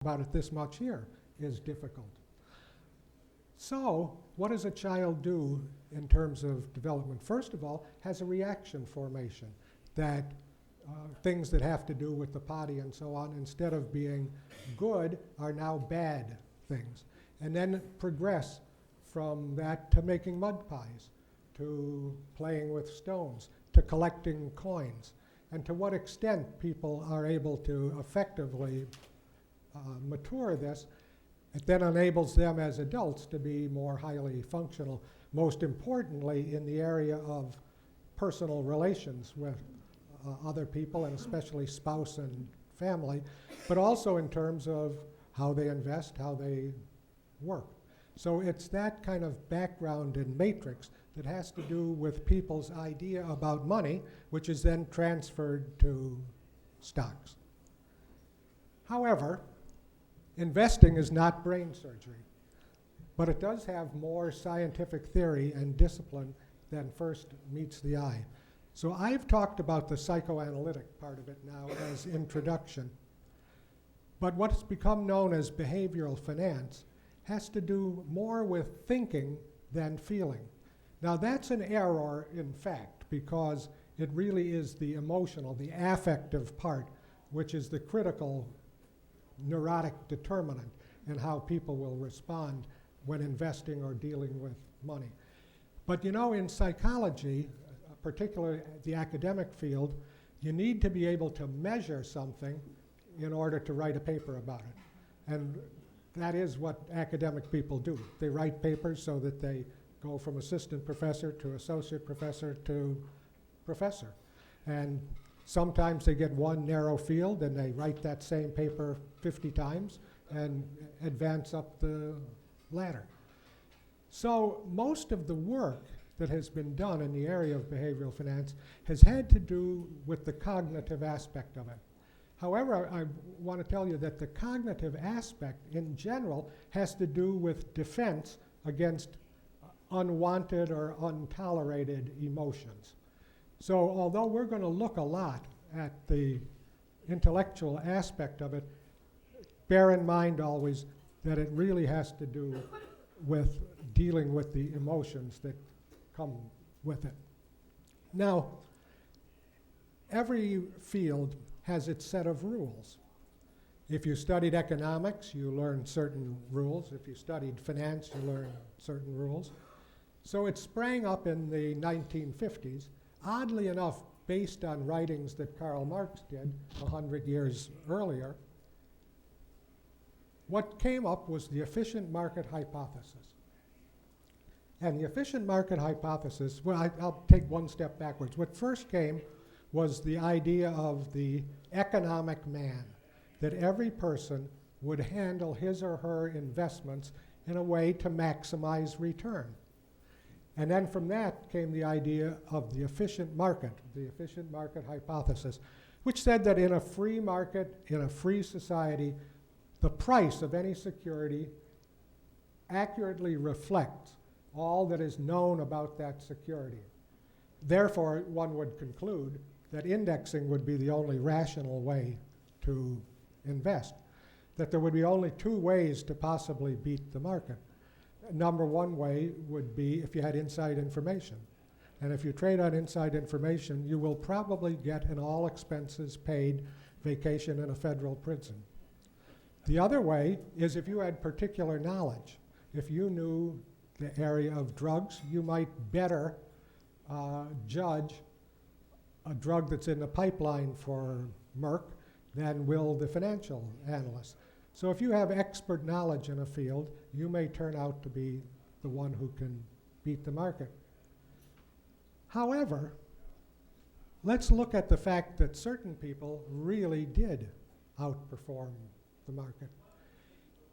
about it this much here is difficult. So what does a child do in terms of development? First of all, has a reaction formation that things that have to do with the potty and so on, instead of being good, are now bad things. And then progress from that to making mud pies, to playing with stones, to collecting coins, and to what extent people are able to effectively mature this. It then enables them as adults to be more highly functional, most importantly in the area of personal relations with other people, and especially spouse and family, but also in terms of how they invest, how they work. So it's that kind of background and matrix that has to do with people's idea about money, which is then transferred to stocks. However, investing is not brain surgery, but it does have more scientific theory and discipline than first meets the eye. So I've talked about the psychoanalytic part of it now as introduction. But what's become known as behavioral finance has to do more with thinking than feeling. Now that's an error in fact, because it really is the emotional, the affective part, which is the critical neurotic determinant in how people will respond when investing or dealing with money. But you know, in psychology, particularly the academic field, you need to be able to measure something in order to write a paper about it. And that is what academic people do. They write papers so that they go from assistant professor to associate professor to professor. And sometimes they get one narrow field and they write that same paper 50 times and advance up the ladder. So most of the work that has been done in the area of behavioral finance has had to do with the cognitive aspect of it. However, I want to tell you that the cognitive aspect in general has to do with defense against unwanted or untolerated emotions. So although we're going to look a lot at the intellectual aspect of it, bear in mind always that it really has to do with dealing with the emotions that come with it. Now, every field has its set of rules. If you studied economics, you learn certain rules. If you studied finance, you learn certain rules. So it sprang up in the 1950s, oddly enough, based on writings that Karl Marx did 100 years earlier. What came up was the efficient market hypothesis. And the efficient market hypothesis, well, I'll take one step backwards. What first came was the idea of the economic man, that every person would handle his or her investments in a way to maximize return. And then from that came the idea of the efficient market hypothesis, which said that in a free market, in a free society, the price of any security accurately reflects all that is known about that security. Therefore, one would conclude that indexing would be the only rational way to invest, that there would be only two ways to possibly beat the market. Number one way would be if you had inside information. And if you trade on inside information, you will probably get an all expenses paid vacation in a federal prison. The other way is if you had particular knowledge. If you knew the area of drugs, you might better judge a drug that's in the pipeline for Merck than will the financial analyst. So if you have expert knowledge in a field, you may turn out to be the one who can beat the market. However, let's look at the fact that certain people really did outperform the market.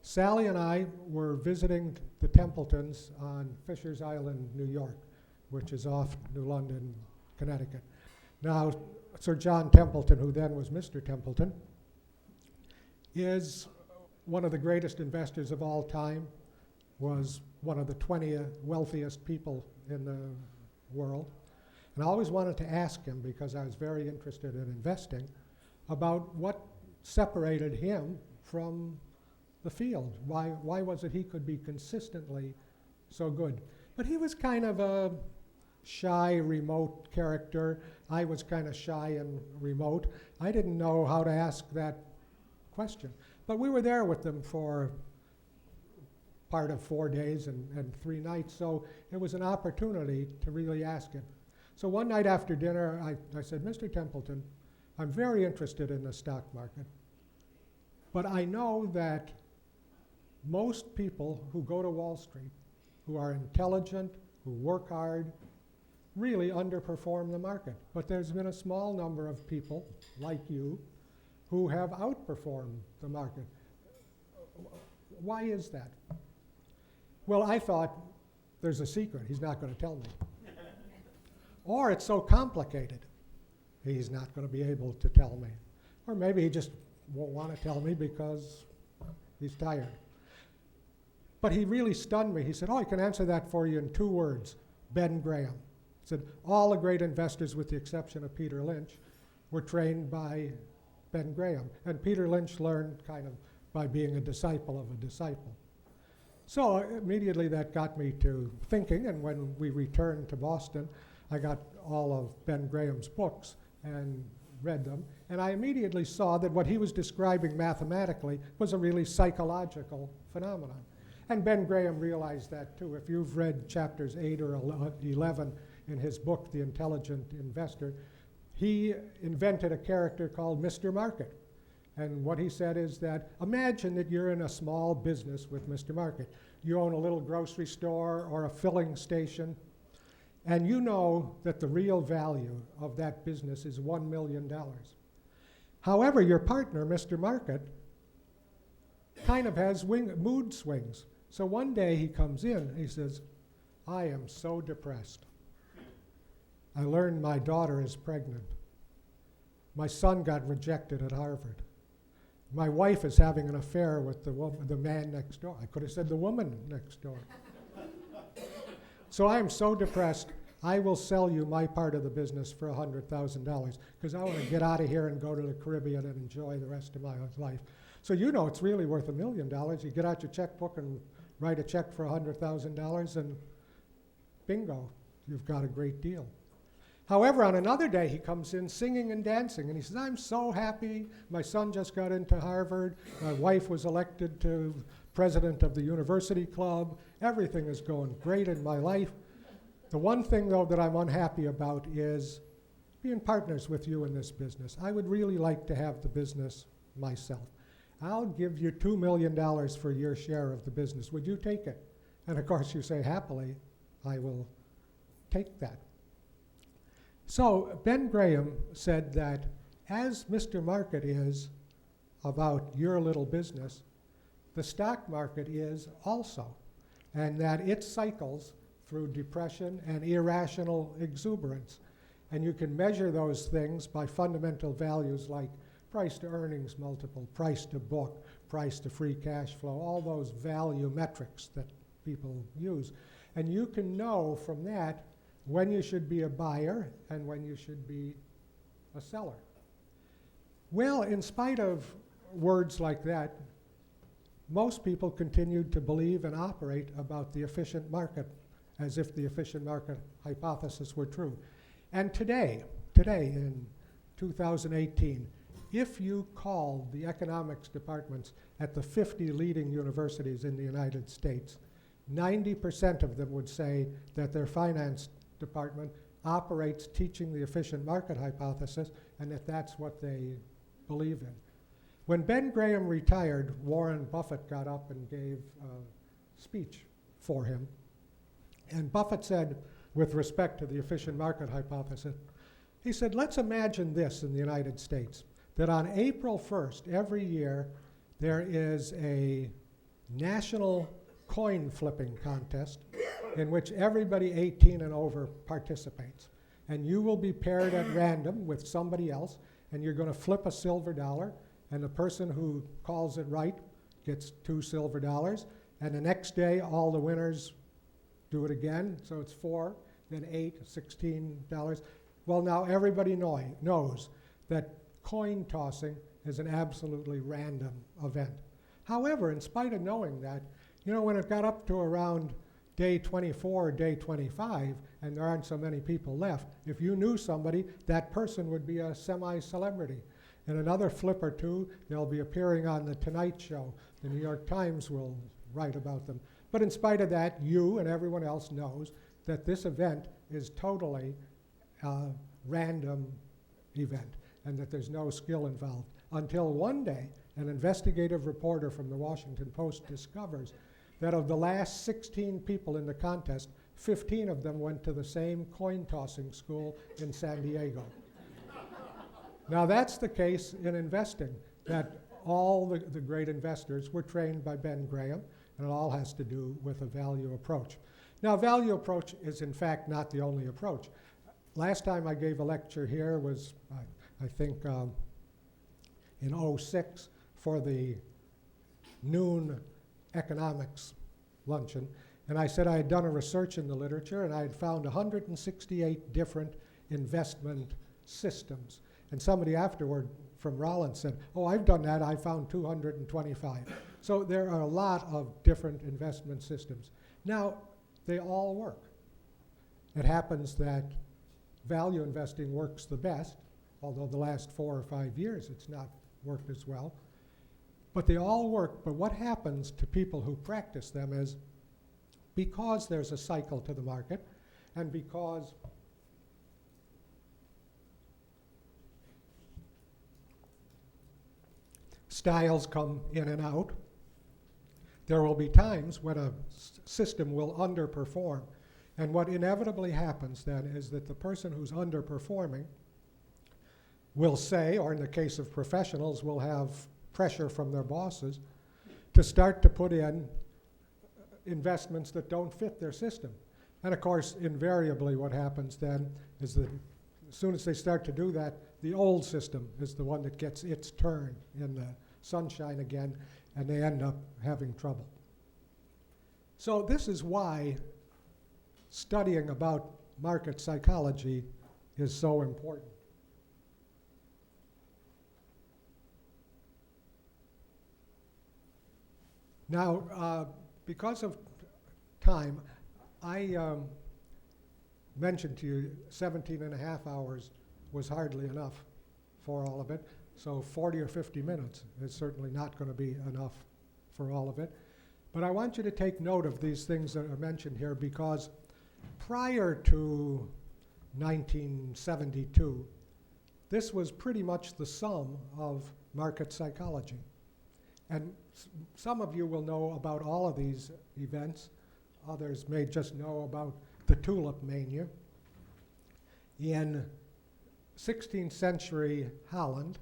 Sally and I were visiting the Templetons on Fisher's Island, New York, which is off New London, Connecticut. Now, Sir John Templeton, who then was Mr. Templeton, is one of the greatest investors of all time, was one of the 20 wealthiest people in the world. And I always wanted to ask him, because I was very interested in investing, about what separated him from the field. Why was it he could be consistently so good? But he was kind of a shy, remote character. I was kind of shy and remote. I didn't know how to ask that question. But we were there with them for part of 4 days and 3 nights, so it was an opportunity to really ask him. So one night after dinner, I said, Mr. Templeton, I'm very interested in the stock market, but I know that most people who go to Wall Street, who are intelligent, who work hard, really underperform the market. But there's been a small number of people, like you, who have outperformed the market. Why is that? Well, I thought, there's a secret. He's not going to tell me. Or it's so complicated, he's not going to be able to tell me. Or maybe he just won't want to tell me because he's tired. But he really stunned me. He said, I can answer that for you in 2 words, Ben Graham. He said, all the great investors, with the exception of Peter Lynch, were trained by Ben Graham. And Peter Lynch learned kind of by being a disciple of a disciple. So immediately that got me to thinking, and when we returned to Boston, I got all of Ben Graham's books and read them, and I immediately saw that what he was describing mathematically was a really psychological phenomenon. And Ben Graham realized that too. If you've read chapters 8 or 11 in his book, The Intelligent Investor, he invented a character called Mr. Market. And what he said is that, imagine that you're in a small business with Mr. Market. You own a little grocery store or a filling station, and you know that the real value of that business is $1 million. However, your partner, Mr. Market, kind of has mood swings. So one day he comes in and he says, I am so depressed. I learned my daughter is pregnant. My son got rejected at Harvard. My wife is having an affair with the man next door. I could have said the woman next door. So I am so depressed, I will sell you my part of the business for $100,000 because I want to get out of here and go to the Caribbean and enjoy the rest of my life. So you know it's really worth $1 million. You get out your checkbook and write a check for $100,000 and bingo, you've got a great deal. However, on another day, he comes in singing and dancing, and he says, I'm so happy. My son just got into Harvard. My wife was elected to president of the university club. Everything is going great in my life. The one thing, though, that I'm unhappy about is being partners with you in this business. I would really like to have the business myself. I'll give you $2 million for your share of the business. Would you take it? And of course, you say, happily, I will take that. So Ben Graham said that as Mr. Market is about your little business, the stock market is also, and that it cycles through depression and irrational exuberance. And you can measure those things by fundamental values like price to earnings multiple, price to book, price to free cash flow, all those value metrics that people use. And you can know from that when you should be a buyer and when you should be a seller. Well, in spite of words like that, most people continued to believe and operate about the efficient market as if the efficient market hypothesis were true. And today in 2018, if you called the economics departments at the 50 leading universities in the United States, 90% of them would say that their finance department operates teaching the efficient market hypothesis and that that's what they believe in. When Ben Graham retired, Warren Buffett got up and gave a speech for him. And Buffett said, with respect to the efficient market hypothesis, he said, let's imagine this in the United States, that on April 1st every year there is a national coin flipping contest in which everybody 18 and over participates. And you will be paired at random with somebody else, and you're going to flip a silver dollar, and the person who calls it right gets 2 silver dollars, and the next day all the winners do it again, so it's 4, then 8, $16. Well, now everybody knows that coin tossing is an absolutely random event. However, in spite of knowing that, you know, when it got up to around day 24 or day 25, and there aren't so many people left, if you knew somebody, that person would be a semi-celebrity. In another flip or two, they'll be appearing on The Tonight Show. The New York Times will write about them. But in spite of that, you and everyone else knows that this event is totally a random event and that there's no skill involved. Until one day, an investigative reporter from the Washington Post discovers that of the last 16 people in the contest, 15 of them went to the same coin-tossing school in San Diego. Now that's the case in investing, that all the great investors were trained by Ben Graham, and it all has to do with a value approach. Now, value approach is in fact not the only approach. Last time I gave a lecture here was, I think, in '06 for the noon economics luncheon, and I said I had done a research in the literature and I had found 168 different investment systems. And somebody afterward from Rollins said, oh, I've done that, I found 225. So there are a lot of different investment systems. Now, they all work. It happens that value investing works the best, although the last 4 or 5 years it's not worked as well. But they all work, but what happens to people who practice them is, because there's a cycle to the market, and because styles come in and out, there will be times when a system will underperform. And what inevitably happens then is that the person who's underperforming will say, or in the case of professionals, will have pressure from their bosses to start to put in investments that don't fit their system. And of course, invariably what happens then is that as soon as they start to do that, the old system is the one that gets its turn in the sunshine again, and they end up having trouble. So this is why studying about market psychology is so important. Now, because of time, I mentioned to you 17 and a half hours was hardly enough for all of it. So 40 or 50 minutes is certainly not going to be enough for all of it. But I want you to take note of these things that are mentioned here, because prior to 1972, this was pretty much the sum of market psychology. And some of you will know about all of these events. Others may just know about the tulip mania. In 16th century Holland,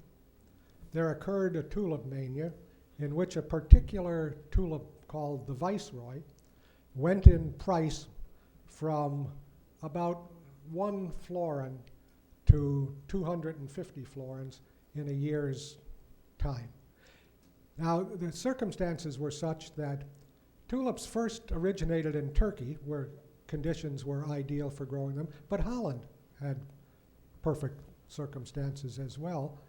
there occurred a tulip mania in which a particular tulip called the Viceroy went in price from about 1 florin to 250 florins in a year's time. Now, the circumstances were such that tulips first originated in Turkey, where conditions were ideal for growing them, but Holland had perfect circumstances as well.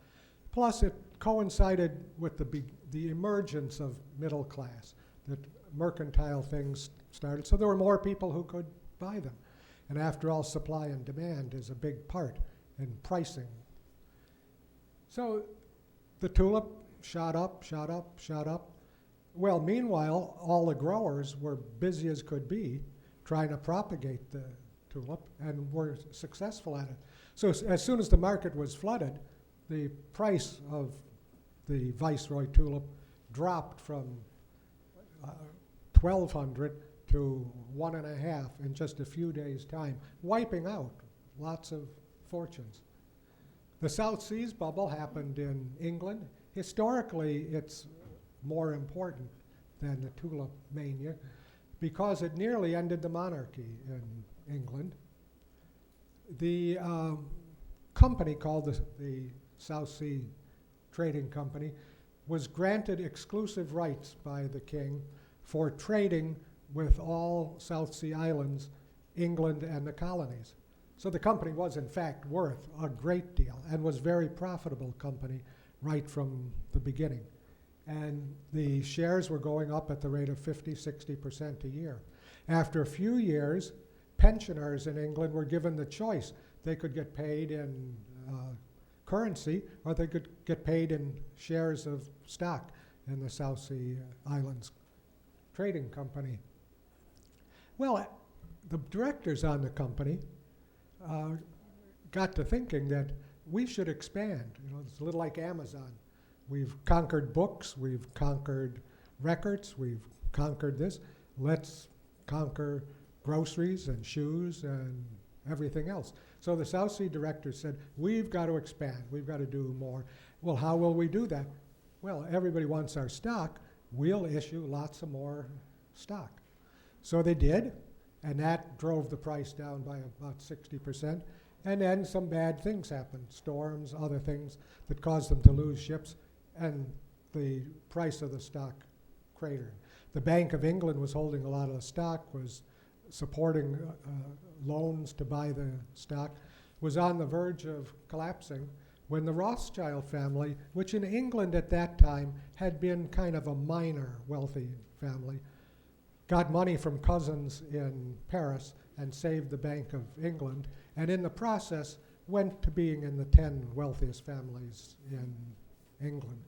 Plus, it coincided with the emergence of middle class, that mercantile things started, so there were more people who could buy them. And after all, supply and demand is a big part in pricing. So the tulip shot up, shot up, shot up. Well, meanwhile, all the growers were busy as could be trying to propagate the tulip and were successful at it. So as soon as the market was flooded, the price of the Viceroy tulip dropped from 1,200 to 1.5 in just a few days' time, wiping out lots of fortunes. The South Seas bubble happened in England. Historically, it's more important than the tulip mania because it nearly ended the monarchy in England. The company called the South Sea Trading Company was granted exclusive rights by the king for trading with all South Sea islands, England and the colonies. So the company was in fact worth a great deal and was a very profitable company right from the beginning. and the shares were going up at the rate of 50, 60% a year. After a few years, pensioners in England were given the choice. They could get paid in currency, or they could get paid in shares of stock in the South Sea Islands Trading Company. Well, the directors on the company got to thinking that we should expand. You know, it's a little like Amazon. We've conquered books, we've conquered records, we've conquered this. Let's conquer groceries and shoes and everything else. So the South Sea directors said, we've got to expand, we've got to do more. Well, how will we do that? Well, everybody wants our stock, we'll issue lots of more stock. So they did, and that drove the price down by about 60%. And then some bad things happened, storms, other things that caused them to lose ships, and the price of the stock cratered. The Bank of England was holding a lot of the stock, was supporting loans to buy the stock, was on the verge of collapsing when the Rothschild family, which in England at that time had been kind of a minor wealthy family, got money from cousins in Paris and saved the Bank of England, and in the process went to being in the 10 wealthiest families in England.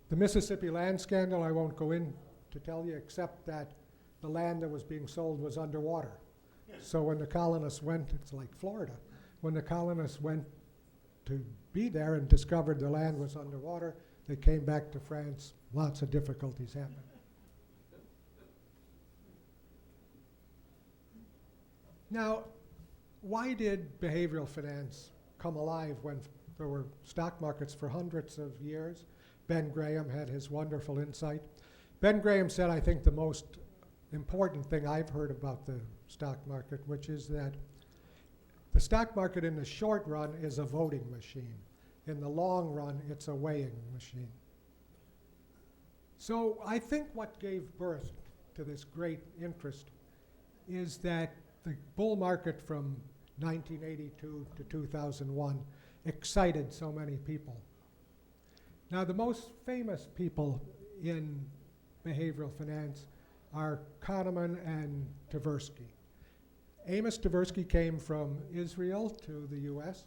The Mississippi land scandal, I won't go in to tell you, except that the land that was being sold was underwater. So when the colonists went, it's like Florida, when the colonists went to be there and discovered the land was underwater, they came back to France, lots of difficulties happened. Now, why did behavioral finance come alive when there were stock markets for hundreds of years? Ben Graham had his wonderful insight. Ben Graham said, I think, the most important thing I've heard about the stock market, which is that the stock market in the short run is a voting machine. In the long run, it's a weighing machine. So I think what gave birth to this great interest is that the bull market from 1982 to 2001 excited so many people. Now, the most famous people in behavioral finance are Kahneman and Tversky. Amos Tversky came from Israel to the US.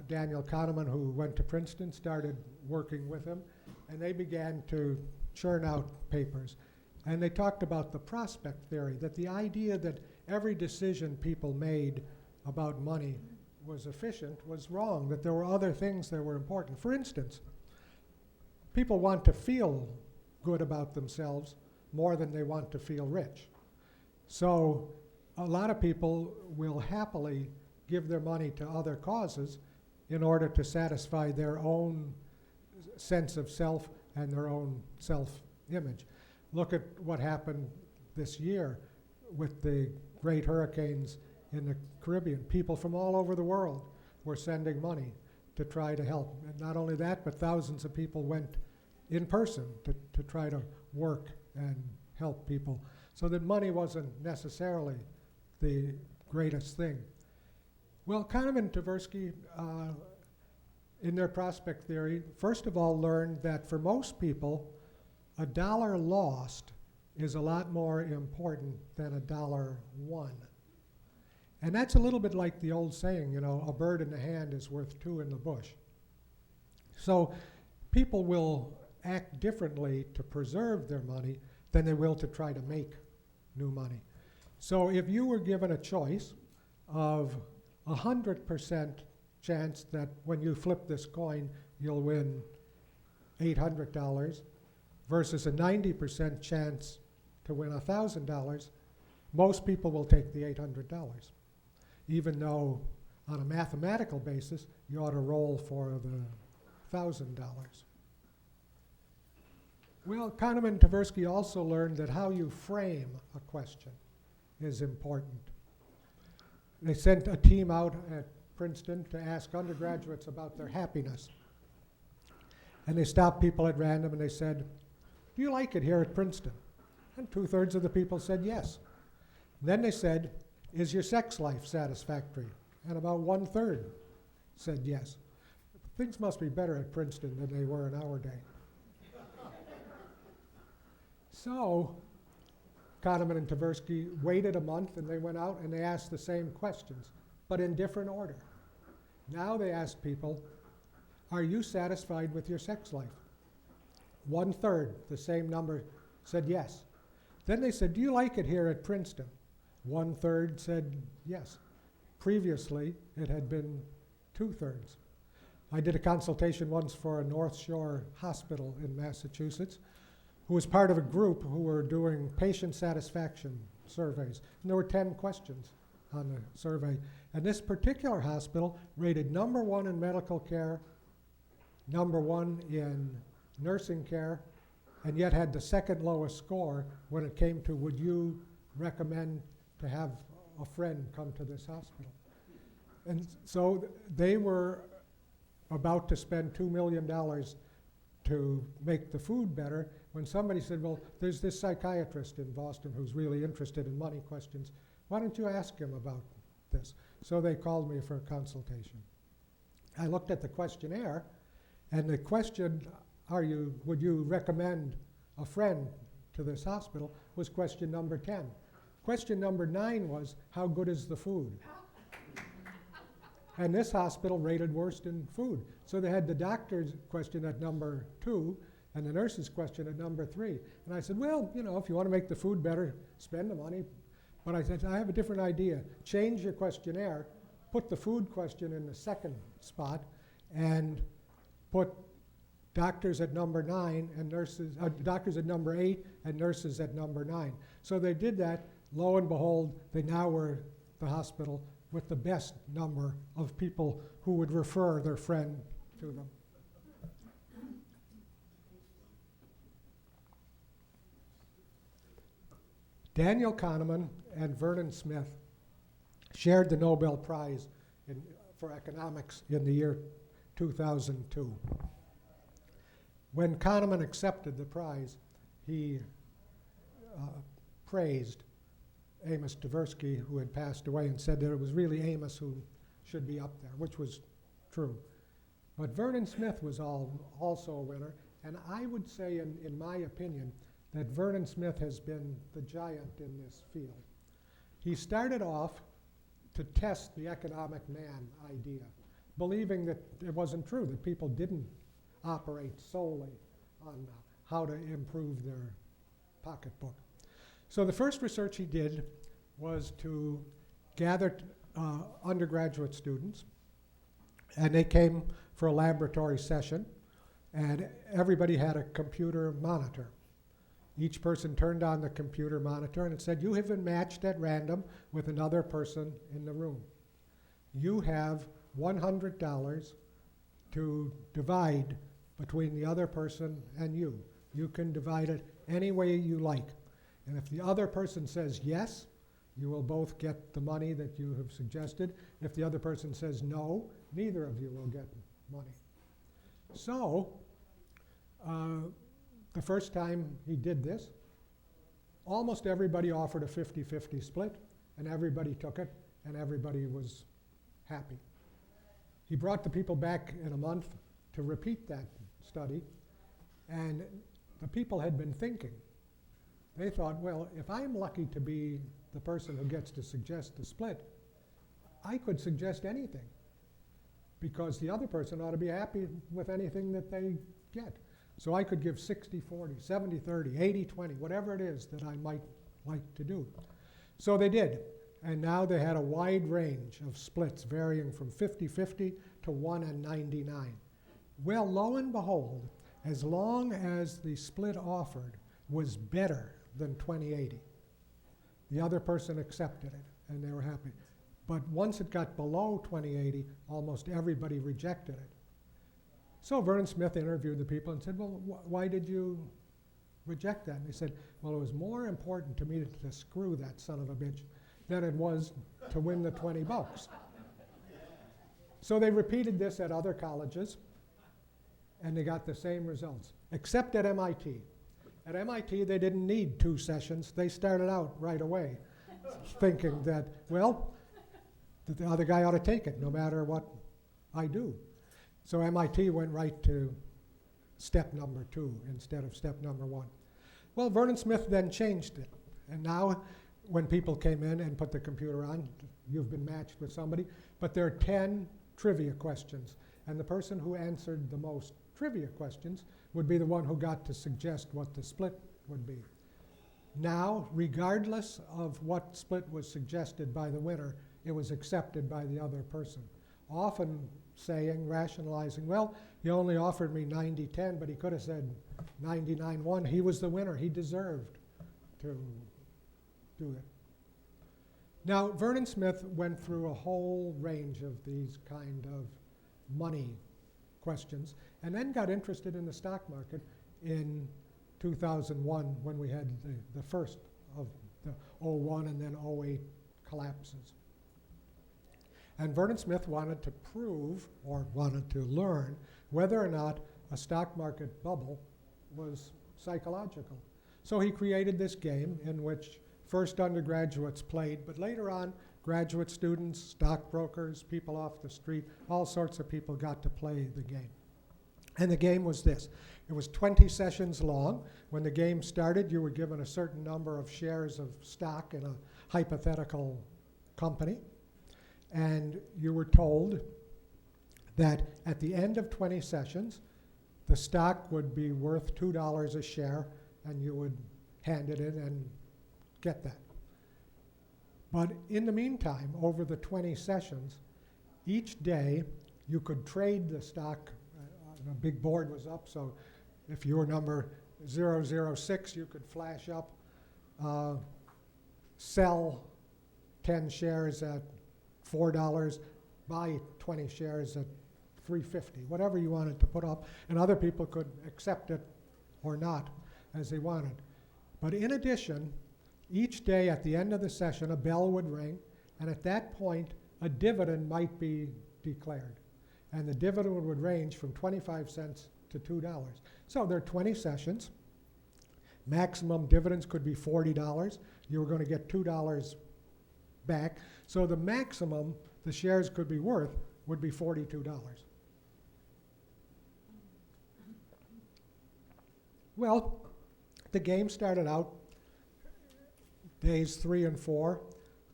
Daniel Kahneman, who went to Princeton, started working with him, and they began to churn out papers. And they talked about the prospect theory, that the idea that every decision people made about money was efficient was wrong, that there were other things that were important. For instance, people want to feel good about themselves more than they want to feel rich. So a lot of people will happily give their money to other causes in order to satisfy their own sense of self and their own self-image. Look at what happened this year with the great hurricanes in the Caribbean. People from all over the world were sending money to try to help. And not only that, but thousands of people went in person to try to work and help people. So that money wasn't necessarily the greatest thing. Well, Kahneman and Tversky, in their prospect theory, first of all learned that for most people, a dollar lost is a lot more important than a dollar won. And that's a little bit like the old saying, you know, a bird in the hand is worth two in the bush. So people will act differently to preserve their money than they will to try to make new money. So if you were given a choice of 100% chance that when you flip this coin, you'll win $800 versus a 90% chance to win $1,000, most people will take the $800, even though on a mathematical basis, you ought to roll for the $1,000. Well, Kahneman and Tversky also learned that how you frame a question is important. They sent a team out at Princeton to ask undergraduates about their happiness. And they stopped people at random and they said, do you like it here at Princeton? And 2/3 of the people said yes. Then they said, is your sex life satisfactory? And about 1/3 said yes. Things must be better at Princeton than they were in our day. So Kahneman and Tversky waited a month, and they went out and they asked the same questions, but in different order. Now they asked people, are you satisfied with your sex life? 1/3, the same number, said yes. Then they said, do you like it here at Princeton? 1/3 said yes. Previously, it had been 2/3. I did a consultation once for a North Shore hospital in Massachusetts, who was part of a group who were doing patient satisfaction surveys. And there were 10 questions on the survey. And this particular hospital rated number 1 in medical care, number 1 in nursing care, and yet had the second lowest score when it came to would you recommend to have a friend come to this hospital. And so they were about to spend $2 million to make the food better when somebody said, well, there's this psychiatrist in Boston who's really interested in money questions. Why don't you ask him about this? So they called me for a consultation. I looked at the questionnaire, and the question, would you recommend a friend to this hospital, was question number 10. Question number 9 was, how good is the food? And this hospital rated worst in food. So they had the doctor's question at number 2 and the nurse's question at number 3. And I said, well, if you want to make the food better, spend the money. But I said, I have a different idea. Change your questionnaire, put the food question in the second spot, and put doctors at number 9 and nurses, doctors at number 8 and nurses at number 9. So they did that. Lo and behold, they now were the hospital with the best number of people who would refer their friend to them. Daniel Kahneman and Vernon Smith shared the Nobel Prize for economics in the year 2002. When Kahneman accepted the prize, he praised Amos Tversky, who had passed away, and said that it was really Amos who should be up there, which was true. But Vernon Smith was also a winner, and I would say, in my opinion, that Vernon Smith has been the giant in this field. He started off to test the economic man idea, believing that it wasn't true, that people didn't operate solely on how to improve their pocketbook. So the first research he did was to gather undergraduate students, and they came for a laboratory session, and everybody had a computer monitor. Each person turned on the computer monitor and it said, you have been matched at random with another person in the room. You have $100 to divide between the other person and you. You can divide it any way you like. And if the other person says yes, you will both get the money that you have suggested. If the other person says no, neither of you will get money. So, the first time he did this, almost everybody offered a 50-50 split, and everybody took it, and everybody was happy. He brought the people back in a month to repeat that study, and the people had been thinking. They thought, well, if I'm lucky to be the person who gets to suggest the split, I could suggest anything, because the other person ought to be happy with anything that they get. So I could give 60-40, 70-30, 80-20, whatever it is that I might like to do. So they did. And now they had a wide range of splits varying from 50-50 to 1-99. Well, lo and behold, as long as the split offered was better than 20-80, the other person accepted it and they were happy. But once it got below 20-80, almost everybody rejected it. So Vernon Smith interviewed the people and said, well, why did you reject that? And they said, well, it was more important to me to screw that son of a bitch than it was to win the $20. So they repeated this at other colleges, and they got the same results, except at MIT. At MIT, they didn't need 2 sessions. They started out right away thinking that, well, the other guy ought to take it no matter what I do. So MIT went right to step number 2 instead of step number 1. Well, Vernon Smith then changed it. And now when people came in and put the computer on, you've been matched with somebody, but there are 10 trivia questions. And the person who answered the most trivia questions would be the one who got to suggest what the split would be. Now, regardless of what split was suggested by the winner, it was accepted by the other person. Often saying, rationalizing, well, he only offered me 90-10, but he could have said 99-1. He was the winner. He deserved to do it. Now, Vernon Smith went through a whole range of these kind of money questions and then got interested in the stock market in 2001 when we had the first of the '01 and then '08 collapses. And Vernon Smith wanted to prove, or wanted to learn, whether or not a stock market bubble was psychological. So he created this game in which first undergraduates played, but later on, graduate students, stockbrokers, people off the street, all sorts of people got to play the game. And the game was this. It was 20 sessions long. When the game started, you were given a certain number of shares of stock in a hypothetical company. And you were told that at the end of 20 sessions, the stock would be worth $2 a share, and you would hand it in and get that. But in the meantime, over the 20 sessions, each day you could trade the stock. A big board was up, so if you were number 006, you could flash up, sell 10 shares at $4, buy 20 shares at $3.50, whatever you wanted to put up, and other people could accept it or not as they wanted. But in addition, each day at the end of the session, a bell would ring, and at that point, a dividend might be declared. And the dividend would range from 25 cents to $2. So there are 20 sessions. Maximum dividends could be $40. You were going to get $2 back. So the maximum the shares could be worth would be $42. Well, the game started out days 3 and 4.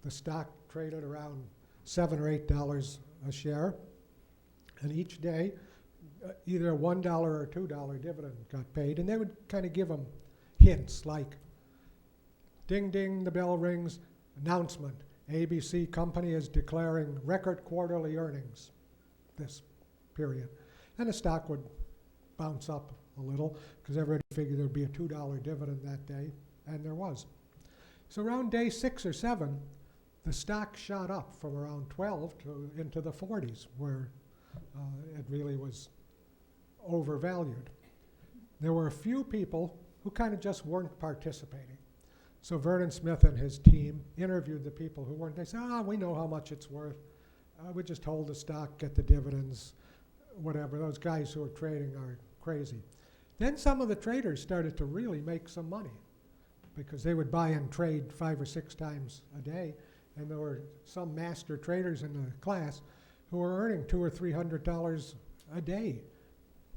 The stock traded around $7 or $8 a share. And each day, either a $1 or $2 dividend got paid. And they would kind of give them hints like, ding, ding, the bell rings, announcement. ABC company is declaring record quarterly earnings this period. And the stock would bounce up a little because everybody figured there would be a $2 dividend that day, and there was. So around day 6 or 7, the stock shot up from around 12 to into the 40s, where it really was overvalued. There were a few people who kind of just weren't participating. So Vernon Smith and his team interviewed the people who weren't. They said, we know how much it's worth. We just hold the stock, get the dividends, whatever. Those guys who are trading are crazy. Then some of the traders started to really make some money because they would buy and trade 5 or 6 times a day. And there were some master traders in the class who were earning $200 or $300 a day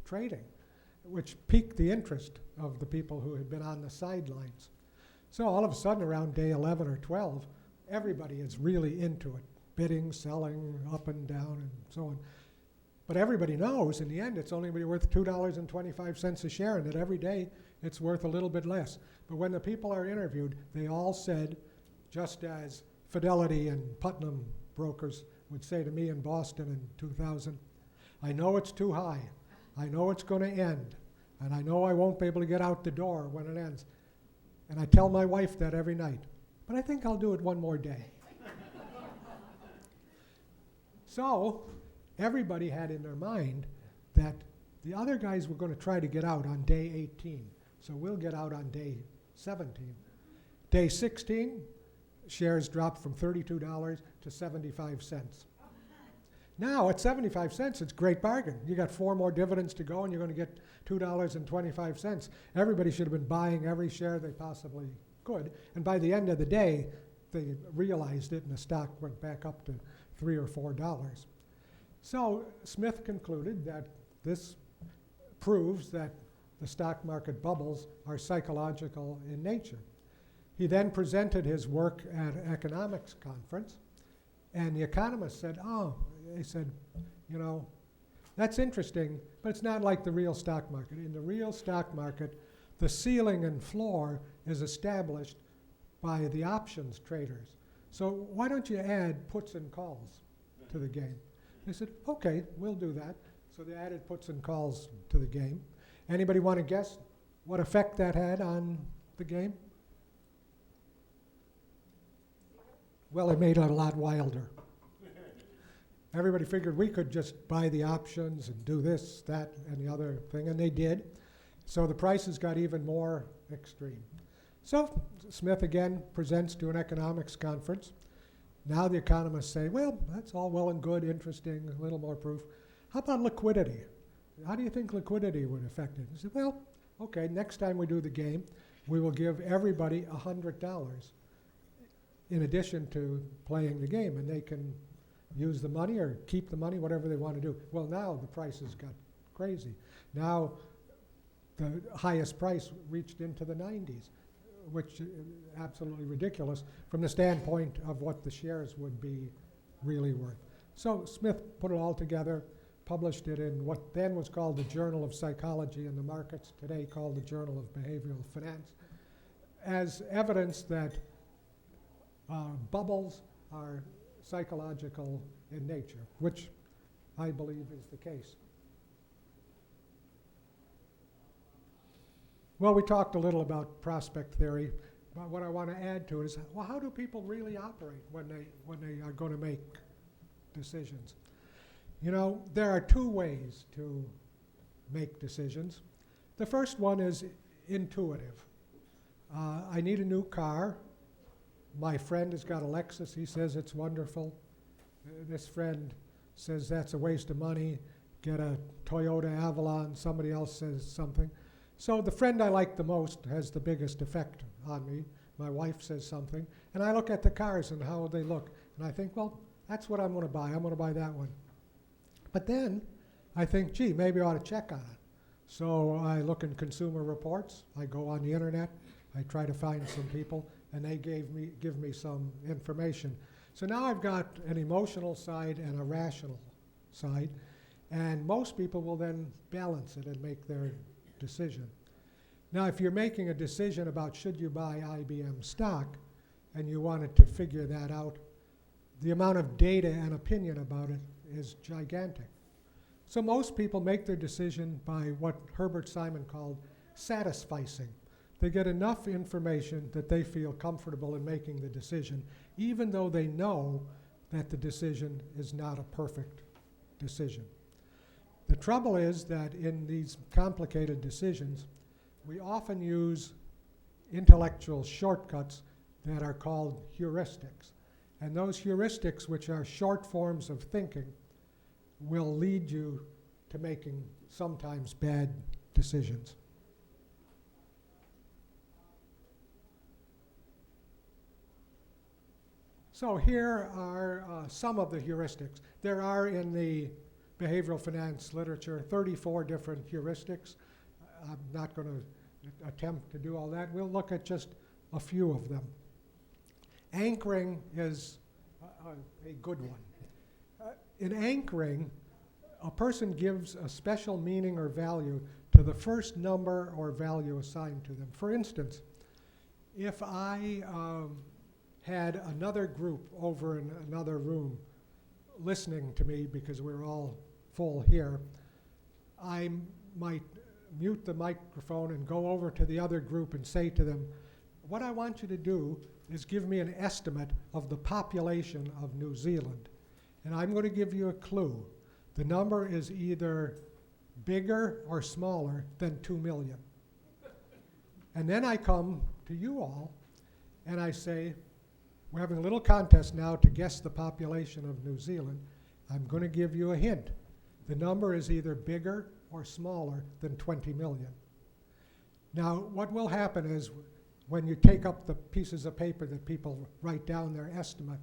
trading, which piqued the interest of the people who had been on the sidelines. So all of a sudden, around day 11 or 12, everybody is really into it, bidding, selling, up and down, and so on. But everybody knows, in the end, it's only going to be worth $2.25 a share, and that every day it's worth a little bit less. But when the people are interviewed, they all said, just as Fidelity and Putnam brokers would say to me in Boston in 2000, I know it's too high. I know it's going to end. And I know I won't be able to get out the door when it ends. And I tell my wife that every night. But I think I'll do it one more day. So everybody had in their mind that the other guys were going to try to get out on day 18. So we'll get out on day 17. Day 16, shares dropped from $32 to 75 cents. Now, at 75 cents, it's a great bargain. You got 4 more dividends to go, and you're going to get $2.25. Everybody should have been buying every share they possibly could. And by the end of the day, they realized it, and the stock went back up to $3 or $4. So Smith concluded that this proves that the stock market bubbles are psychological in nature. He then presented his work at an economics conference, and the economists said, oh, they said, you know, that's interesting, but it's not like the real stock market. In the real stock market, the ceiling and floor is established by the options traders. So why don't you add puts and calls to the game? They said, okay, we'll do that. So they added puts and calls to the game. Anybody want to guess what effect that had on the game? Well, it made it a lot wilder. Everybody figured we could just buy the options and do this, that, and the other thing, and they did. So the prices got even more extreme. So Smith again presents to an economics conference. Now the economists say, well, that's all well and good, interesting, a little more proof. How about liquidity? How do you think liquidity would affect it? He said, well, okay, next time we do the game, we will give everybody $100 in addition to playing the game, and they can use the money or keep the money, whatever they want to do. Well, now the prices got crazy. Now the highest price reached into the 90s, which is absolutely ridiculous from the standpoint of what the shares would be really worth. So Smith put it all together, published it in what then was called the Journal of Psychology in the Markets, today called the Journal of Behavioral Finance, as evidence that bubbles are psychological in nature, which I believe is the case. Well, we talked a little about prospect theory, but what I want to add to it is, well, how do people really operate when they are going to make decisions? You know, there are two ways to make decisions. The first one is intuitive. I need a new car. My friend has got a Lexus. He says it's wonderful. This friend says that's a waste of money. Get a Toyota Avalon. Somebody else says something. So the friend I like the most has the biggest effect on me. My wife says something. And I look at the cars and how they look. And I think, well, that's what I'm going to buy. I'm going to buy that one. But then I think, gee, maybe I ought to check on it. So I look in Consumer Reports. I go on the internet. I try to find some people, and they give me some information. So now I've got an emotional side and a rational side, and most people will then balance it and make their decision. Now, if you're making a decision about should you buy IBM stock, and you wanted to figure that out, the amount of data and opinion about it is gigantic. So most people make their decision by what Herbert Simon called satisficing. They get enough information that they feel comfortable in making the decision, even though they know that the decision is not a perfect decision. The trouble is that in these complicated decisions, we often use intellectual shortcuts that are called heuristics. And those heuristics, which are short forms of thinking, will lead you to making sometimes bad decisions. So here are some of the heuristics. There are in the behavioral finance literature 34 different heuristics. I'm not going to attempt to do all that. We'll look at just a few of them. Anchoring is a good one. In anchoring, a person gives a special meaning or value to the first number or value assigned to them. For instance, if I had another group over in another room listening to me because we're all full here, I might mute the microphone and go over to the other group and say to them, what I want you to do is give me an estimate of the population of New Zealand. And I'm going to give you a clue. The number is either bigger or smaller than 2 million. And then I come to you all and I say, we're having a little contest now to guess the population of New Zealand. I'm going to give you a hint. The number is either bigger or smaller than 20 million. Now, what will happen is when you take up the pieces of paper that people write down their estimate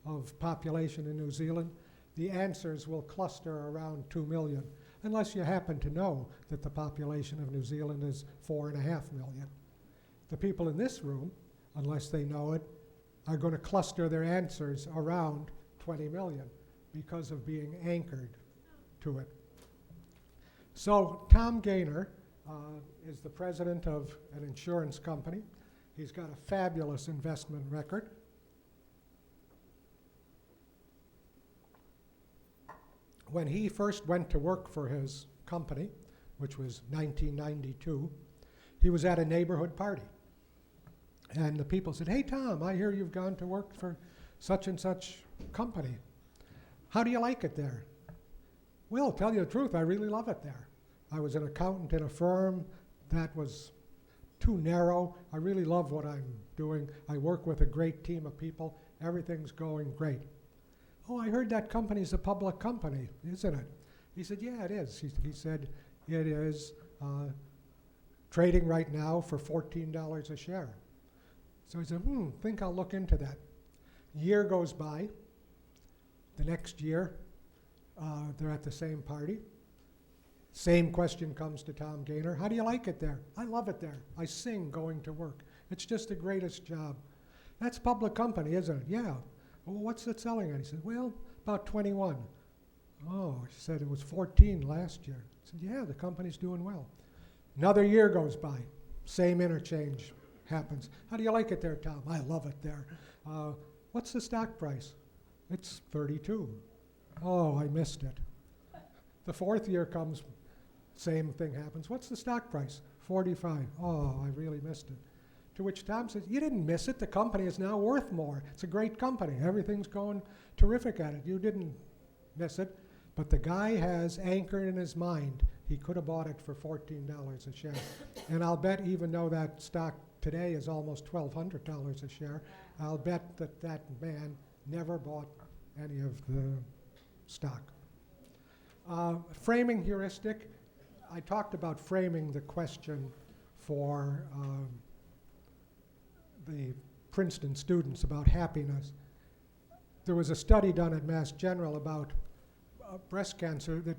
of population in New Zealand, the answers will cluster around 2 million. unless you happen to know that the population of New Zealand is 4.5 million. The people in this room, unless they know it, are going to cluster their answers around 20 million because of being anchored to it. So Tom Gaynor is the president of an insurance company. He's got a fabulous investment record. When he first went to work for his company, which was 1992, he was at a neighborhood party. And the people said, "Hey, Tom, I hear you've gone to work for such and such company. How do you like it there?" "Well, tell you the truth, I really love it there. I was an accountant in a firm that was too narrow. I really love what I'm doing. I work with a great team of people. Everything's going great." "Oh, I heard that company's a public company, isn't it?" He said, "Yeah, it is." He said, "It is trading right now for $14 a share." So he said, think I'll look into that. Year goes by. The next year, they're at the same party. Same question comes to Tom Gaynor. "How do you like it there?" "I love it there. I sing going to work. It's just the greatest job." "That's public company, isn't it?" "Yeah." "Well, what's it selling at?" He said, "Well, about 21. "Oh," he said, "it was 14 last year." I said, "Yeah, the company's doing well." Another year goes by. Same interchange happens. "How do you like it there, Tom?" "I love it there." "What's the stock price?" "It's 32. "Oh, I missed it." The fourth year comes, same thing happens. "What's the stock price?" 45. "Oh, I really missed it." To which Tom says, "You didn't miss it. The company is now worth more. It's a great company. Everything's going terrific at it. You didn't miss it." But the guy has anchored in his mind, he could have bought it for $14 a share. And I'll bet, even though that stock today is almost $1,200 a share, I'll bet that that man never bought any of the stock. Framing heuristic. I talked about framing the question for the Princeton students about happiness. There was a study done at Mass General about breast cancer that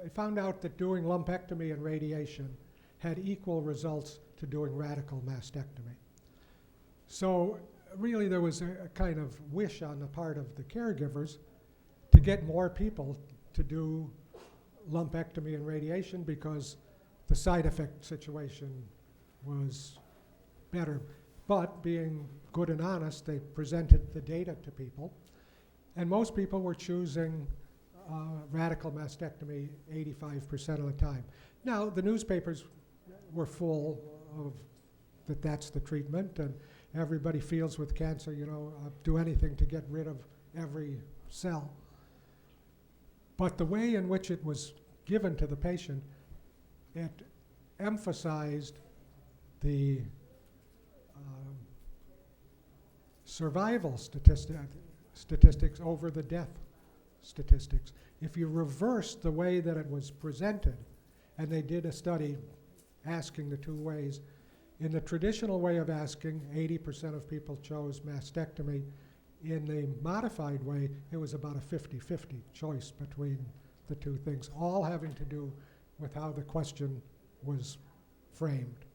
they found out that doing lumpectomy and radiation had equal results to doing radical mastectomy. So really there was a kind of wish on the part of the caregivers to get more people to do lumpectomy and radiation because the side effect situation was better. But being good and honest, they presented the data to people, and most people were choosing radical mastectomy 85% of the time. Now, the newspapers were full of that that's the treatment, and everybody feels with cancer, do anything to get rid of every cell. But the way in which it was given to the patient, it emphasized the survival statistics over the death statistics. If you reverse the way that it was presented, and they did a study asking the two ways, in the traditional way of asking, 80% of people chose mastectomy. In the modified way, it was about a 50-50 choice between the two things, all having to do with how the question was framed.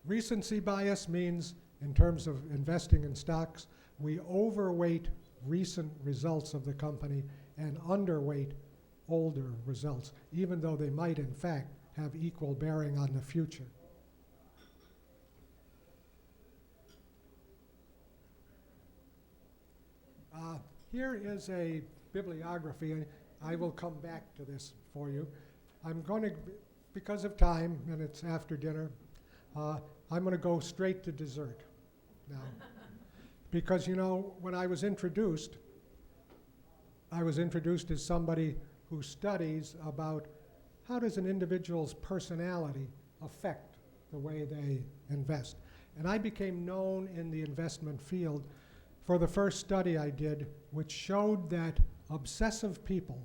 Recency bias means, in terms of investing in stocks, we overweight recent results of the company and underweight older results, even though they might, in fact, have equal bearing on the future. Here is a bibliography. I will come back to this for you. I'm going to, because of time, and it's after dinner, I'm going to go straight to dessert now. Because, when I was introduced as somebody who studies about how does an individual's personality affect the way they invest. And I became known in the investment field for the first study I did, which showed that obsessive people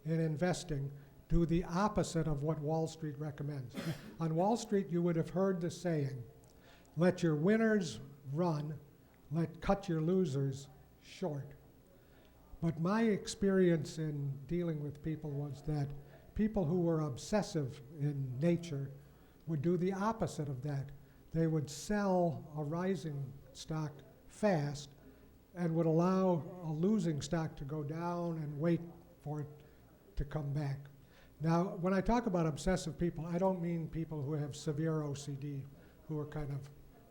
in investing do the opposite of what Wall Street recommends. On Wall Street, you would have heard the saying, let your winners run, cut your losers short. But my experience in dealing with people was that people who were obsessive in nature would do the opposite of that. They would sell a rising stock fast and would allow a losing stock to go down and wait for it to come back. Now, when I talk about obsessive people, I don't mean people who have severe OCD, who are kind of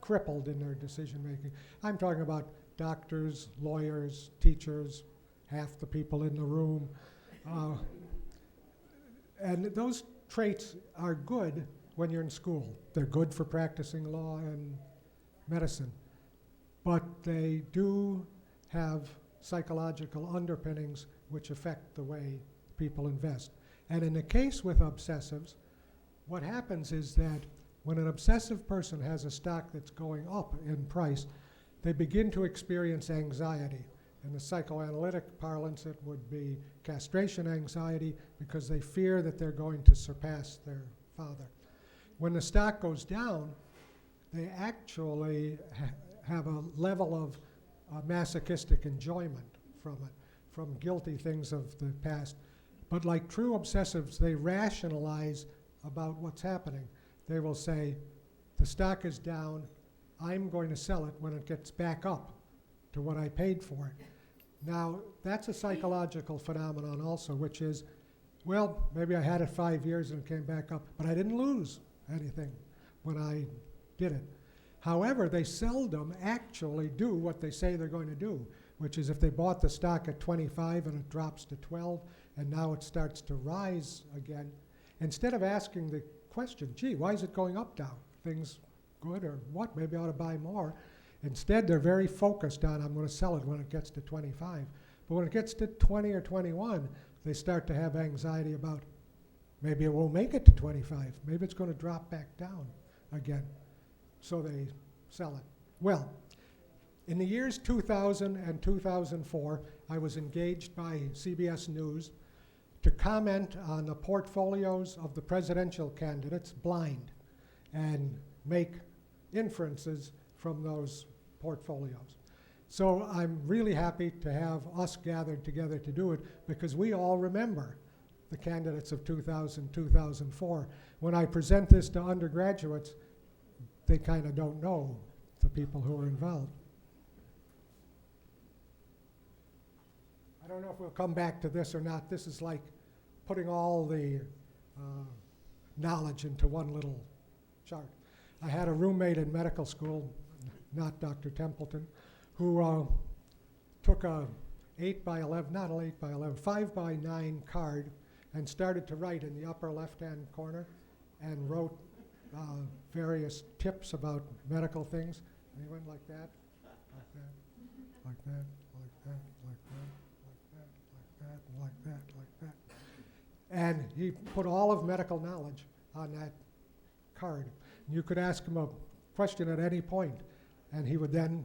crippled in their decision making. I'm talking about doctors, lawyers, teachers, half the people in the room. And those traits are good when you're in school. They're good for practicing law and medicine. But they do have psychological underpinnings which affect the way people invest. And in the case with obsessives, what happens is that when an obsessive person has a stock that's going up in price, they begin to experience anxiety. In the psychoanalytic parlance, it would be castration anxiety because they fear that they're going to surpass their father. When the stock goes down, they actually have a level of masochistic enjoyment from it, from guilty things of the past. But like true obsessives, they rationalize about what's happening. They will say, the stock is down, I'm going to sell it when it gets back up to what I paid for it. Now, that's a psychological phenomenon also, which is, well, maybe I had it 5 years and it came back up, but I didn't lose anything when I did it. However, they seldom actually do what they say they're going to do, which is if they bought the stock at 25 and it drops to 12 and now it starts to rise again, instead of asking the question, gee, why is it going up now? Things good or what? Maybe I ought to buy more. Instead, they're very focused on, I'm going to sell it when it gets to 25. But when it gets to 20 or 21, they start to have anxiety about maybe it won't make it to 25. Maybe it's going to drop back down again. So they sell it. Well, in the years 2000 and 2004, I was engaged by CBS News to comment on the portfolios of the presidential candidates blind and make inferences from those portfolios. So I'm really happy to have us gathered together to do it because we all remember the candidates of 2000, 2004. When I present this to undergraduates, they kind of don't know the people who are involved. I don't know if we'll come back to this or not. This is like putting all the knowledge into one little chart. I had a roommate in medical school, not Dr. Templeton, who took a 8 by 11, not an 8 by 11, 5 by 9 card and started to write in the upper left-hand corner and wrote various tips about medical things. And he went like that, like that, like that, like that, like that, like that, like that, like that, like that. And he put all of medical knowledge on that card. You could ask him a question at any point, and he would then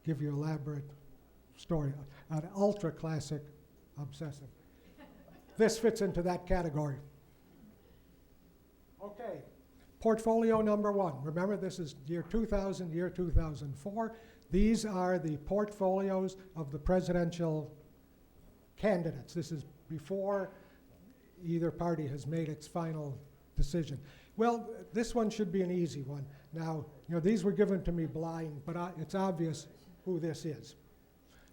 give you elaborate story, an ultra-classic obsessive. This fits into that category. Okay, portfolio number one. Remember, this is year 2000, year 2004. These are the portfolios of the presidential candidates. This is before either party has made its final decision. Well, this one should be an easy one. Now, these were given to me blind, but it's obvious who this is.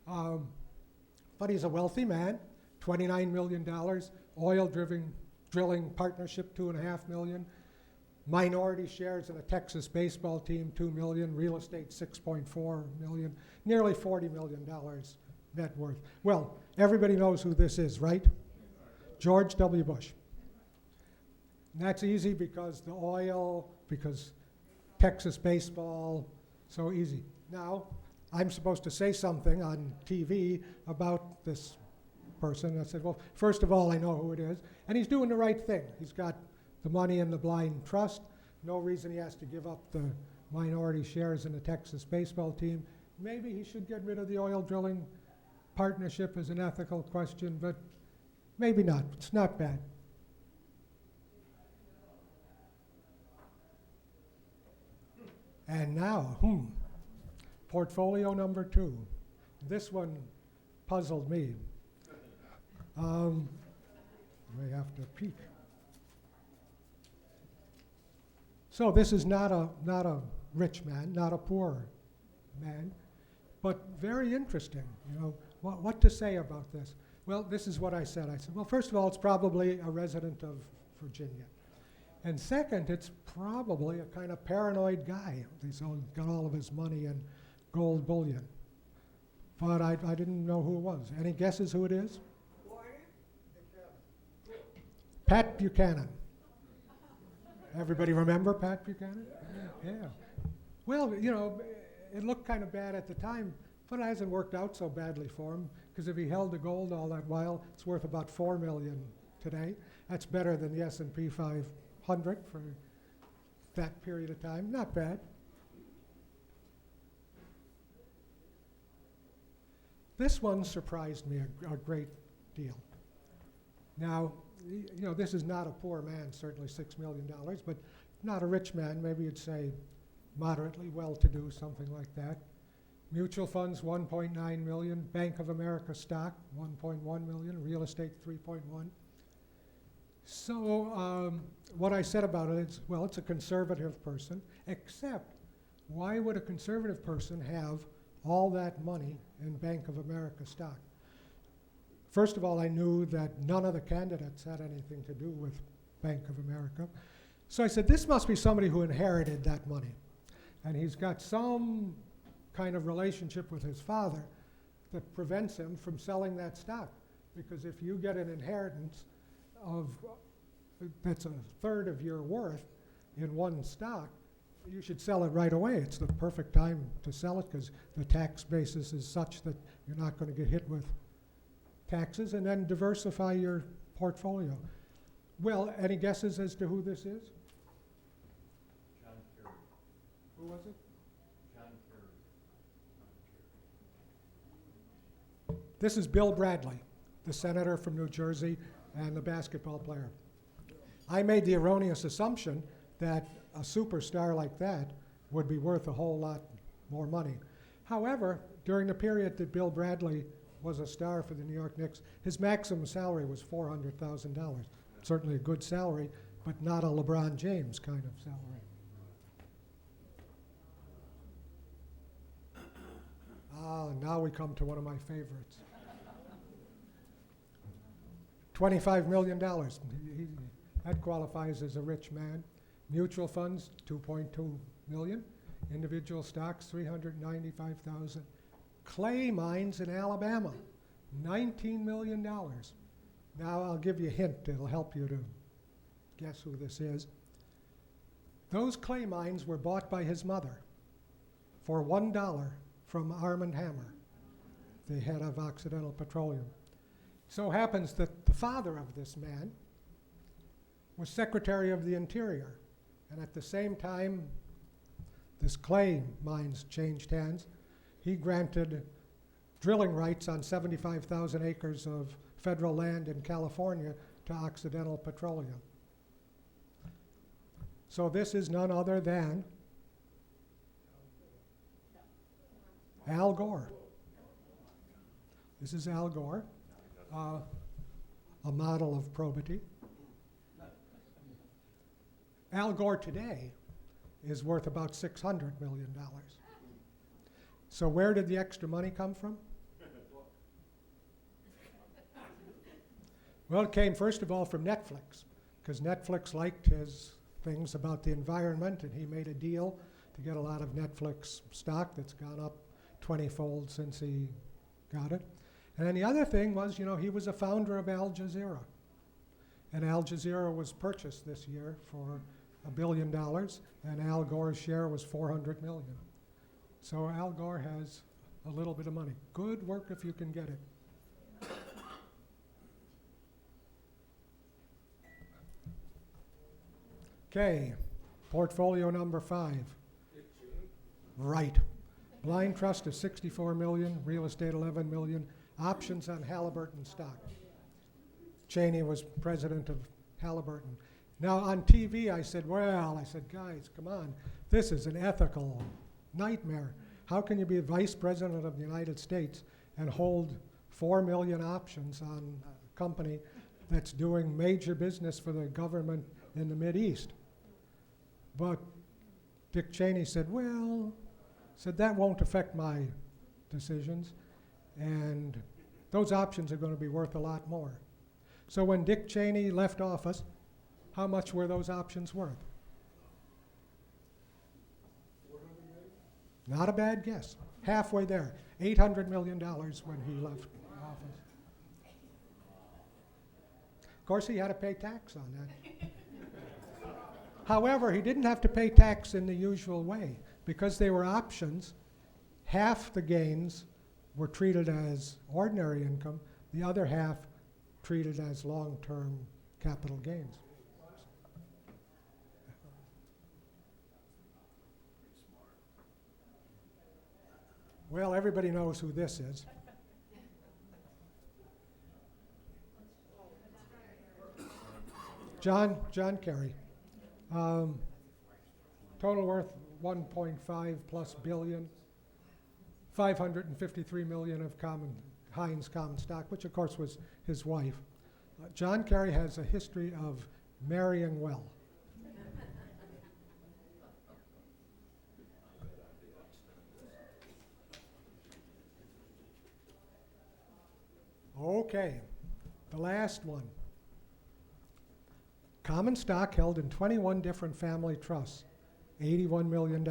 But he's a wealthy man, $29 million, oil drilling partnership, $2.5 million, minority shares in a Texas baseball team, $2 million, real estate, $6.4 million, nearly $40 million net worth. Well, everybody knows who this is, right? George W. Bush. And that's easy because the oil, because Texas baseball, so easy. Now, I'm supposed to say something on TV about this person. I said, well, first of all, I know who it is. And he's doing the right thing. He's got the money in the blind trust. No reason he has to give up the minority shares in the Texas baseball team. Maybe he should get rid of the oil drilling partnership as an ethical question, but maybe not. It's not bad. And now, portfolio number two. This one puzzled me May have to peek. So this is not a rich man, not a poor man, but very interesting. You know, what to say about this? Well, this is what I said. I said, well, first of all, it's probably a resident of Virginia. And second, it's probably a kind of paranoid guy. He's got all of his money in gold bullion. But I didn't know who it was. Any guesses who it is? Pat Buchanan. Everybody remember Pat Buchanan? Yeah. Well, you know, it looked kind of bad at the time, but it hasn't worked out so badly for him, because if he held the gold all that while, it's worth about $4 million today. That's better than the S&P 500 for that period of time. Not bad. This one surprised me a great deal. Now, you know, this is not a poor man, certainly $6 million, but not a rich man. Maybe you'd say moderately well-to-do, something like that. Mutual funds, 1.9 million. Bank of America stock, 1.1 million. Real estate, 3.1. So what I said about it is, well, it's a conservative person, except why would a conservative person have all that money in Bank of America stock? First of all, I knew that none of the candidates had anything to do with Bank of America. So I said, this must be somebody who inherited that money. And he's got some kind of relationship with his father that prevents him from selling that stock. Because if you get an inheritance of that's a third of your worth in one stock, you should sell it right away. It's the perfect time to sell it because the tax basis is such that you're not going to get hit with taxes, and then diversify your portfolio. Well, any guesses as to who this is? John Kerry. Who was it? John Kerry. This is Bill Bradley, the senator from New Jersey and the basketball player. I made the erroneous assumption that a superstar like that would be worth a whole lot more money. However, during the period that Bill Bradley was a star for the New York Knicks, his maximum salary was $400,000. Certainly a good salary, but not a LeBron James kind of salary. Now we come to one of my favorites. $25 million. That qualifies as a rich man. Mutual funds, $2.2 million. Individual stocks, $395,000. Clay mines in Alabama, $19 million. Now I'll give you a hint. It'll help you to guess who this is. Those clay mines were bought by his mother for $1 from Armand Hammer, the head of Occidental Petroleum. So happens that the father of this man was Secretary of the Interior. And at the same time this clay mines changed hands, he granted drilling rights on 75,000 acres of federal land in California to Occidental Petroleum. So this is none other than Al Gore. This is Al Gore, a model of probity. Al Gore today is worth about $600 million. So where did the extra money come from? Well, it came first of all from Netflix, because Netflix liked his things about the environment, and he made a deal to get a lot of Netflix stock that's gone up 20-fold since he got it. And then the other thing was, you know, he was a founder of Al Jazeera. And Al Jazeera was purchased this year for $1 billion, and Al Gore's share was $400 million. So Al Gore has a little bit of money. Good work if you can get it. Okay, portfolio number 5. Right. Blind trust is $64 million, real estate $11 million, options on Halliburton stock. Cheney was president of Halliburton. Now on TV I said, guys, come on, this is an ethical nightmare. How can you be vice president of the United States and hold 4 million options on a company that's doing major business for the government in the Mideast. But Dick Cheney said, well, that won't affect my decisions, and those options are going to be worth a lot more. So when Dick Cheney left office, how much were those options worth? Not a bad guess. Halfway there. $800 million when he left office. Of course, he had to pay tax on that. However, he didn't have to pay tax in the usual way. Because they were options, half the gains were treated as ordinary income, the other half treated as long-term capital gains. Well, everybody knows who this is. John Kerry. Total worth 1.5 plus billion. 553 million of Heinz common stock, which of course was his wife. John Kerry has a history of marrying well. Okay, the last one. Common stock held in 21 different family trusts, $81 million.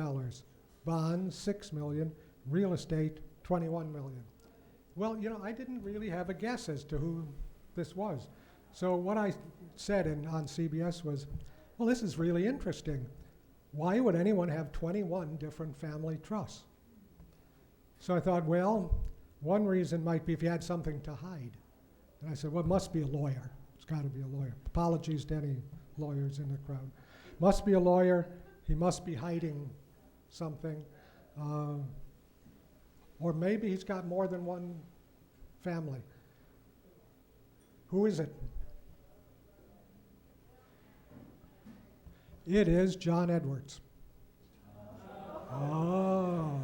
Bonds, $6 million. Real estate, $21 million. Well, you know, I didn't really have a guess as to who this was. So what I said on CBS was, well, this is really interesting. Why would anyone have 21 different family trusts? So I thought, well, one reason might be if you had something to hide. And I said, well, it must be a lawyer. It's got to be a lawyer. Apologies to any lawyers in the crowd. Must be a lawyer. He must be hiding something. Or maybe he's got more than one family. Who is it? It is John Edwards. Oh.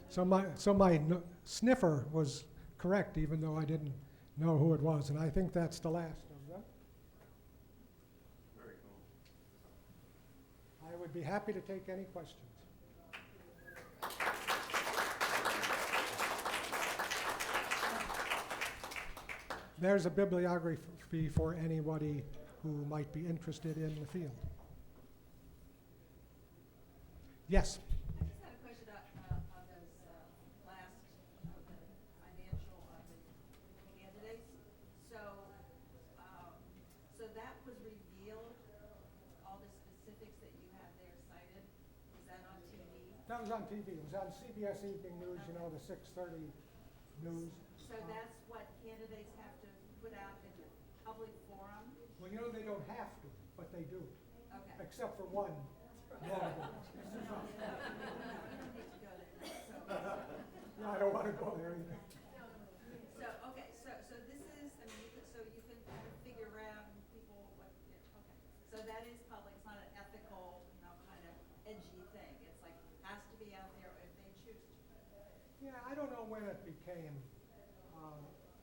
So my sniffer was correct, even though I didn't know who it was, and I think that's the last of them. Very cool. I would be happy to take any questions. There's a bibliography for anybody who might be interested in the field. Yes? I just had a question on those last the financial candidates. So that was revealed, all the specifics that you have there cited. Was that on TV? That was on TV. It was on CBS Evening News, you know, the 6:30 news. So that's what candidates have to put out in the public forum? Well, you know, they don't have to, but they do, Okay. except for one. notable. You don't need to go there. No, I don't want to go there either. So, okay, so this is, I mean, so you can kind of figure out people, what, okay. So that is public, it's not an ethical, you know, kind of edgy thing. It's like, has to be out there if they choose to. Yeah, I don't know when it became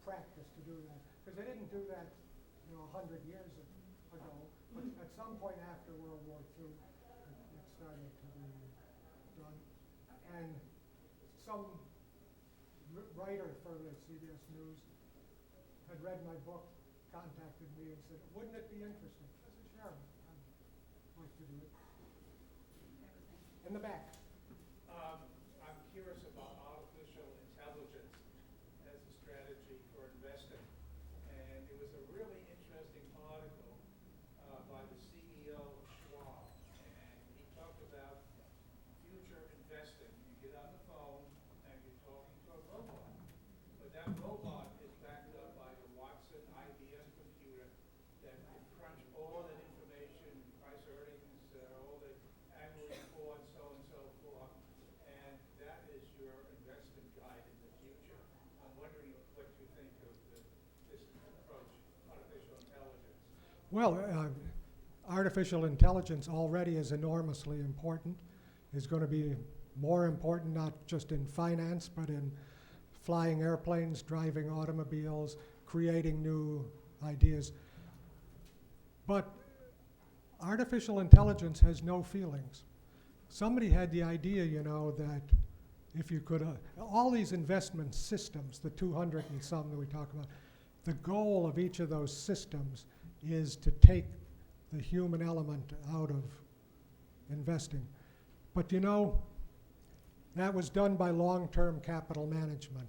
practice to do that, because they didn't do that, you know, 100 years ago. But at some point after World War II, it started to be done. And some writer for the CBS News had read my book, contacted me and said, wouldn't it be interesting? I said, sure, I'd like to do it. In the back. I'm curious about artificial intelligence as a strategy for investing. And it was a really interesting article by the CEO of Schwab. And he talked about future investing. You get on the phone and you're talking to a robot. But that robot is backed up by a Watson IBM computer that can crunch all that information, price earnings, all the annual reports, so on and so forth. And that is your investment guide in the future. I'm wondering what you think of this approach, artificial intelligence. Well, artificial intelligence already is enormously important. Is going to be more important not just in finance, but in flying airplanes, driving automobiles, creating new ideas. But artificial intelligence has no feelings. Somebody had the idea, you know, that if you could, all these investment systems, the 200 and some that we talk about, the goal of each of those systems is to take the human element out of investing. But you know, that was done by long-term capital management.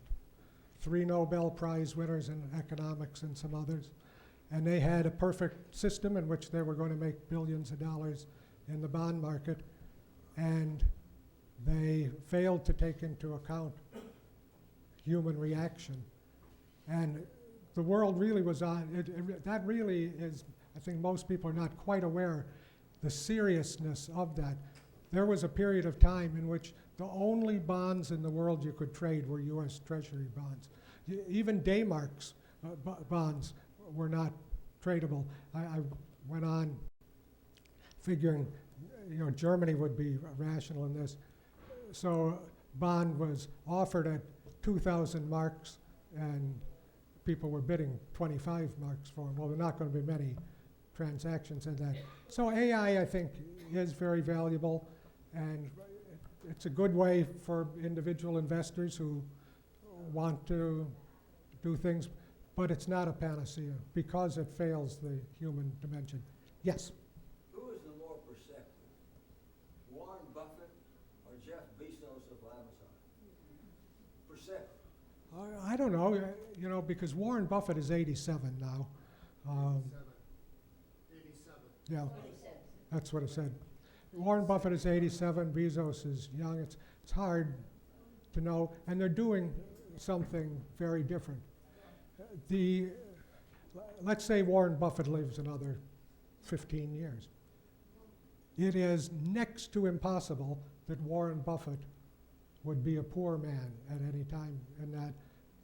3 Nobel Prize winners in economics and some others. And they had a perfect system in which they were going to make billions of dollars in the bond market. And they failed to take into account human reaction. And the world really was on, that really is, I think most people are not quite aware the seriousness of that. There was a period of time in which the only bonds in the world you could trade were US Treasury bonds. Even Daymark's bonds were not tradable. I went on figuring, you know, Germany would be rational in this. So bond was offered at 2,000 marks and people were bidding 25 marks for them. Well, there are not going to be many transactions in that. So AI, I think, is very valuable, and it's a good way for individual investors who want to do things, but it's not a panacea because it fails the human dimension. Yes? Who is the more perceptive, Warren Buffett or Jeff Bezos of Amazon? Perceptive. I don't know, you know, because Warren Buffett is 87 now. 87. Yeah, that's what it said. Warren Buffett is 87, Bezos is young. It's hard to know, and they're doing something very different. Let's say Warren Buffett lives another 15 years. It is next to impossible that Warren Buffett would be a poor man at any time in that,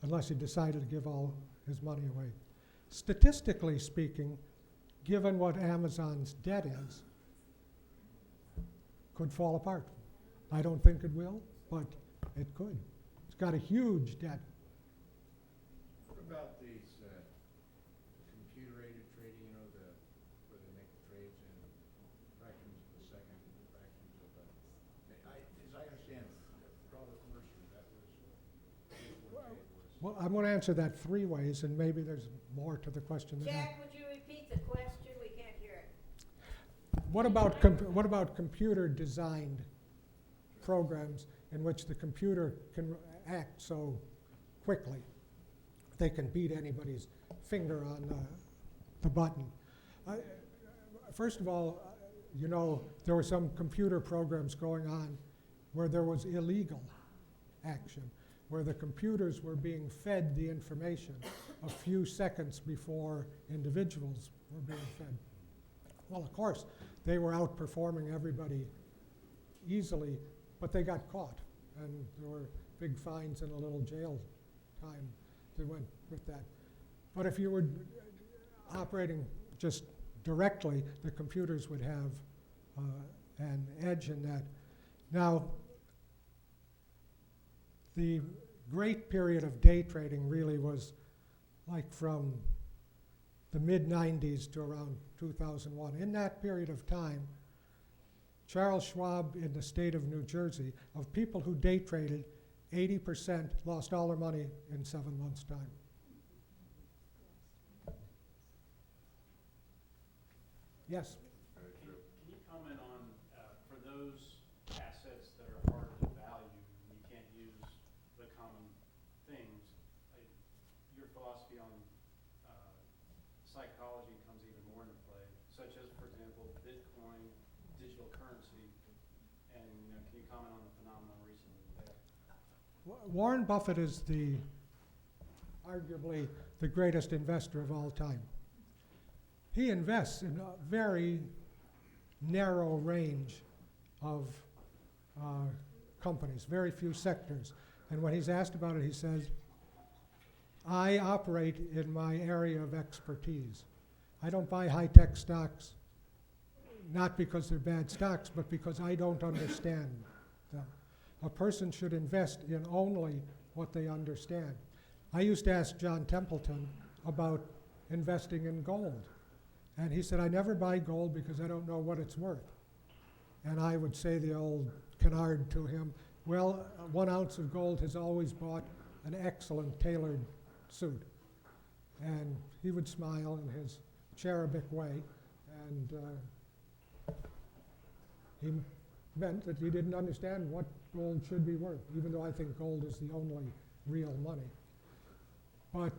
unless he decided to give all his money away. Statistically speaking, given what Amazon's debt is, could fall apart. I don't think it will, but it could. It's got a huge debt. What about these computer-aided trading, you know, where they make the trades in fractions of a second, fractions of a... as I understand, broader commercially, that was what it was. Well, I'm going to answer that 3 ways, and maybe there's more to the question than that. Jack, would you repeat the question? We can't hear it. What about computer-designed programs in which the computer can act so quickly they can beat anybody's finger on the button? First of all, you know, there were some computer programs going on where there was illegal action, where the computers were being fed the information a few seconds before individuals were being fed. Well, of course, they were outperforming everybody easily, but they got caught, and there were big fines and a little jail time that went with that. But if you were operating just directly, the computers would have an edge in that. Now, the great period of day trading really was like from the mid-90s to around 2001. In that period of time, Charles Schwab in the state of New Jersey, of people who day traded, 80% lost all their money in 7 months' time. Yes? Can you comment on, for those assets that are hard to value, and you can't use the common things, your philosophy on psychology comes even more into play, such as, for example, Bitcoin, digital currency, and can you comment on the phenomenon recently there? Warren Buffett is arguably the greatest investor of all time. He invests in a very narrow range of companies, very few sectors. And when he's asked about it, he says, I operate in my area of expertise. I don't buy high-tech stocks, not because they're bad stocks, but because I don't understand them. A person should invest in only what they understand. I used to ask John Templeton about investing in gold. And he said, I never buy gold because I don't know what it's worth. And I would say the old canard to him, well, 1 ounce of gold has always bought an excellent tailored suit. And he would smile in his cherubic way, and he meant that he didn't understand what gold should be worth, even though I think gold is the only real money. But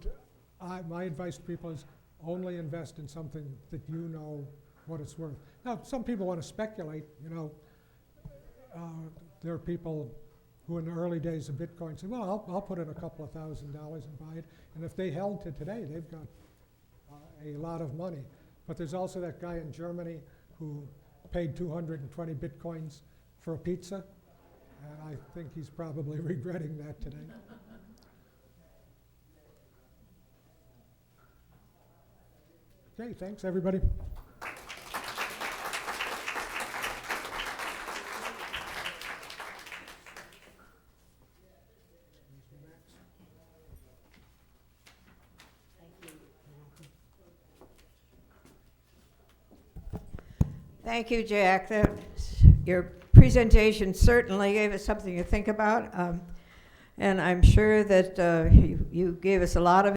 my advice to people is only invest in something that you know what it's worth. Now, some people want to speculate, you know. There are people who in the early days of Bitcoin said, well, I'll put in a couple of $1,000 and buy it. And if they held to today, they've got a lot of money. But there's also that guy in Germany who paid 220 Bitcoins for a pizza. And I think he's probably regretting that today. Okay, thanks, everybody. Thank you, Jack. Your presentation certainly gave us something to think about. And I'm sure that you gave us a lot of